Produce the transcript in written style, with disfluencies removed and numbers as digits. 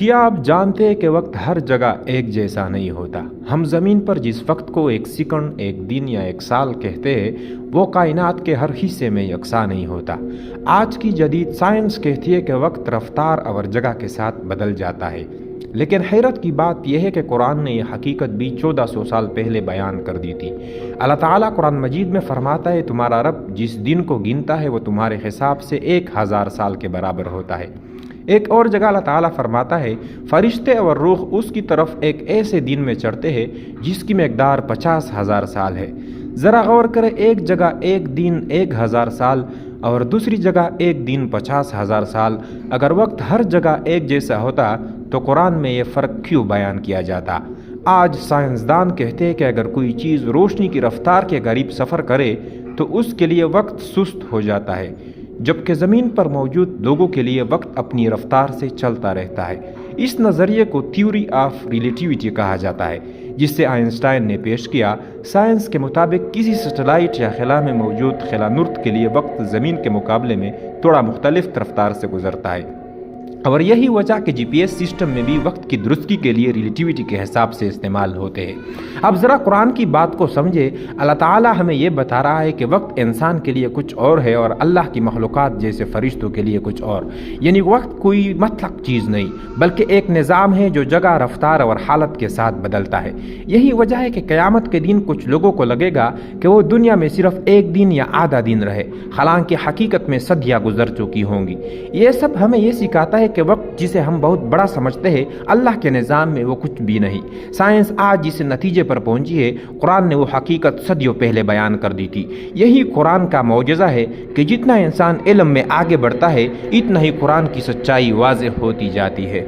کیا آپ جانتے ہیں کہ وقت ہر جگہ ایک جیسا نہیں ہوتا؟ ہم زمین پر جس وقت کو ایک سیکنڈ، ایک دن یا ایک سال کہتے ہیں وہ کائنات کے ہر حصے میں یکساں نہیں ہوتا۔ آج کی جدید سائنس کہتی ہے کہ وقت رفتار اور جگہ کے ساتھ بدل جاتا ہے، لیکن حیرت کی بات یہ ہے کہ قرآن نے یہ حقیقت بھی 1400 سال پہلے بیان کر دی تھی۔ اللہ تعالیٰ قرآن مجید میں فرماتا ہے، تمہارا رب جس دن کو گنتا ہے وہ تمہارے حساب سے 1000 سال کے برابر ہوتا ہے۔ ایک اور جگہ اللہ تعالیٰ فرماتا ہے، فرشتے اور روح اس کی طرف ایک ایسے دن میں چڑھتے ہیں جس کی مقدار 50,000 سال ہے۔ ذرا غور کریں، ایک جگہ ایک دن 1000 سال اور دوسری جگہ ایک دن 50,000 سال۔ اگر وقت ہر جگہ ایک جیسا ہوتا تو قرآن میں یہ فرق کیوں بیان کیا جاتا؟ آج سائنسدان کہتے ہیں کہ اگر کوئی چیز روشنی کی رفتار کے قریب سفر کرے تو اس کے لیے وقت سست ہو جاتا ہے، جبکہ زمین پر موجود لوگوں کے لیے وقت اپنی رفتار سے چلتا رہتا ہے۔ اس نظریے کو تھیوری آف ریلیٹیوٹی کہا جاتا ہے، جس سے آئنسٹائن نے پیش کیا۔ سائنس کے مطابق کسی سیٹلائٹ یا خلا میں موجود خلا نرد کے لیے وقت زمین کے مقابلے میں تھوڑا مختلف رفتار سے گزرتا ہے، اور یہی وجہ کہ جی پی ایس سسٹم میں بھی وقت کی درستگی کے لیے ریلیٹیوٹی کے حساب سے استعمال ہوتے ہیں۔ اب ذرا قرآن کی بات کو سمجھے۔ اللہ تعالیٰ ہمیں یہ بتا رہا ہے کہ وقت انسان کے لیے کچھ اور ہے اور اللہ کی مخلوقات جیسے فرشتوں کے لیے کچھ اور، یعنی وقت کوئی مطلق چیز نہیں بلکہ ایک نظام ہے جو جگہ، رفتار اور حالت کے ساتھ بدلتا ہے۔ یہی وجہ ہے کہ قیامت کے دن کچھ لوگوں کو لگے گا کہ وہ دنیا میں صرف ایک دن یا آدھا دن رہے، حالانکہ حقیقت میں صدیاں گزر چکی ہوں گی۔ یہ سب ہمیں یہ سکھاتا ہے کہ وقت جسے ہم بہت بڑا سمجھتے ہیں، اللہ کے نظام میں وہ کچھ بھی نہیں۔ سائنس آج جس نتیجے پر پہنچی ہے، قرآن نے وہ حقیقت صدیوں پہلے بیان کر دی تھی۔ یہی قرآن کا معجزہ ہے کہ جتنا انسان علم میں آگے بڑھتا ہے اتنا ہی قرآن کی سچائی واضح ہوتی جاتی ہے۔